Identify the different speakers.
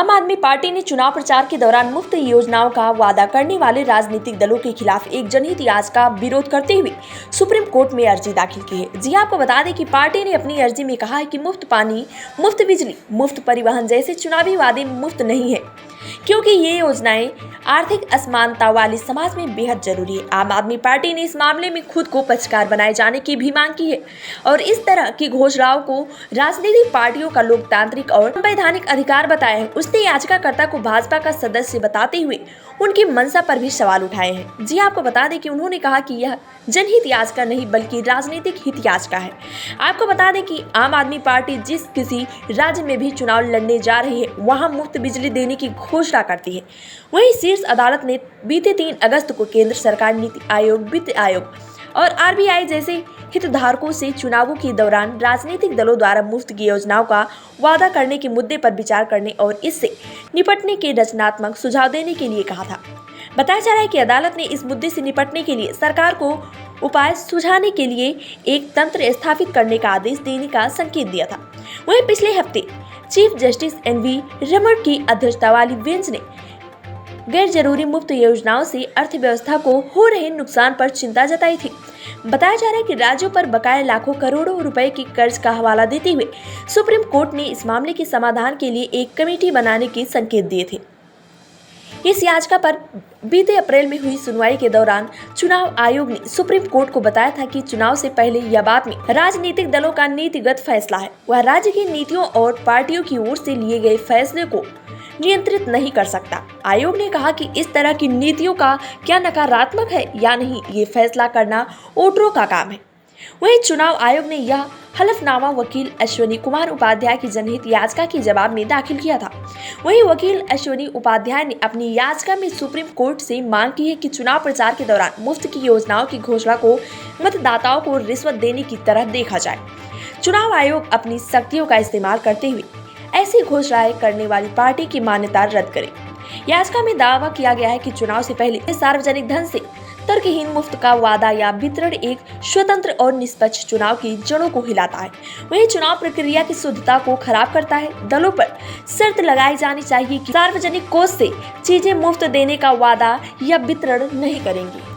Speaker 1: आम आदमी पार्टी ने चुनाव प्रचार के दौरान मुफ्त योजनाओं का वादा करने वाले राजनीतिक दलों के खिलाफ एक जनहित याचिका का विरोध करते हुए सुप्रीम कोर्ट में अर्जी दाखिल की है। जी आपको बता दें कि पार्टी ने अपनी अर्जी में कहा है कि मुफ्त पानी, मुफ्त बिजली, मुफ्त परिवहन जैसे चुनावी वादे मुफ्त नहीं है, क्योंकि ये योजनाएं आर्थिक असमानता वाले समाज में बेहद जरूरी है। आम आदमी पार्टी ने इस मामले में खुद को पक्षकार बनाए जाने की भी मांग की है और इस तरह की घोषणाओं को राजनीतिक पार्टियों का लोकतांत्रिक और संवैधानिक अधिकार बताया है। उसने याचिकाकर्ता को भाजपा का सदस्य बताते हुए उनकी मंशा पर भी सवाल उठाए हैं। जी आपको बता दें कि उन्होंने कहा कि यह जनहित याचिका नहीं बल्कि राजनीतिक हित याचिका है। आपको बता दें कि आम आदमी पार्टी जिस किसी राज्य में भी चुनाव लड़ने जा रही है वहां मुफ्त बिजली देने की घोषणा करती है। वहीं शीर्ष अदालत ने बीते 3 अगस्त को केंद्र सरकार, नीति आयोग, वित्त आयोग और आरबीआई जैसे हितधारकों से चुनावों के दौरान राजनीतिक दलों द्वारा मुफ्त की योजनाओं का वादा करने के मुद्दे पर विचार करने और इससे निपटने के रचनात्मक सुझाव देने के लिए कहा था। बताया जा रहा है कि अदालत ने इस मुद्दे से निपटने के लिए सरकार को उपाय सुझाने के लिए एक तंत्र स्थापित करने का आदेश देने का संकेत दिया था। वहीं पिछले हफ्ते चीफ जस्टिस एनवी रमन की अध्यक्षता वाली बेंच ने गैर जरूरी मुफ्त योजनाओं से अर्थव्यवस्था को हो रहे नुकसान पर चिंता जताई थी। बताया जा रहा है कि राज्यों पर बकाया लाखों करोड़ों रुपए के कर्ज का हवाला देते हुए सुप्रीम कोर्ट ने इस मामले के समाधान के लिए एक कमेटी बनाने के संकेत दिए थे। इस याचिका पर बीते अप्रैल में हुई सुनवाई के दौरान चुनाव आयोग ने सुप्रीम कोर्ट को बताया था कि चुनाव से पहले या बाद में राजनीतिक दलों का नीतिगत फैसला है, वह राज्य की नीतियों और पार्टियों की ओर से लिए गए फैसले को नियंत्रित नहीं कर सकता। आयोग ने कहा कि इस तरह की नीतियों का क्या नकारात्मक है या नहीं, ये फैसला करना वोटरों का काम है। वहीं चुनाव आयोग ने यह हलफनामा वकील अश्विनी कुमार उपाध्याय की जनहित याचिका के जवाब में दाखिल किया था। वहीं वकील अश्विनी उपाध्याय ने अपनी याचिका में सुप्रीम कोर्ट से मांग की है कि चुनाव प्रचार के दौरान मुफ्त की योजनाओं की घोषणा को मतदाताओं को रिश्वत देने की तरह देखा जाए। चुनाव आयोग अपनी शक्तियों का इस्तेमाल करते हुए ऐसी घोषणाएं करने वाली पार्टी की मान्यता रद्द करे। याचिका में दावा किया गया है कि चुनाव से पहले सार्वजनिक धन से तर्कहीन मुफ्त का वादा या वितरण एक स्वतंत्र और निष्पक्ष चुनाव की जड़ों को हिलाता है, वही चुनाव प्रक्रिया की शुद्धता को खराब करता है। दलों पर शर्त लगाई जानी चाहिए कि सार्वजनिक कोष से चीजें मुफ्त देने का वादा या वितरण नहीं करेंगे।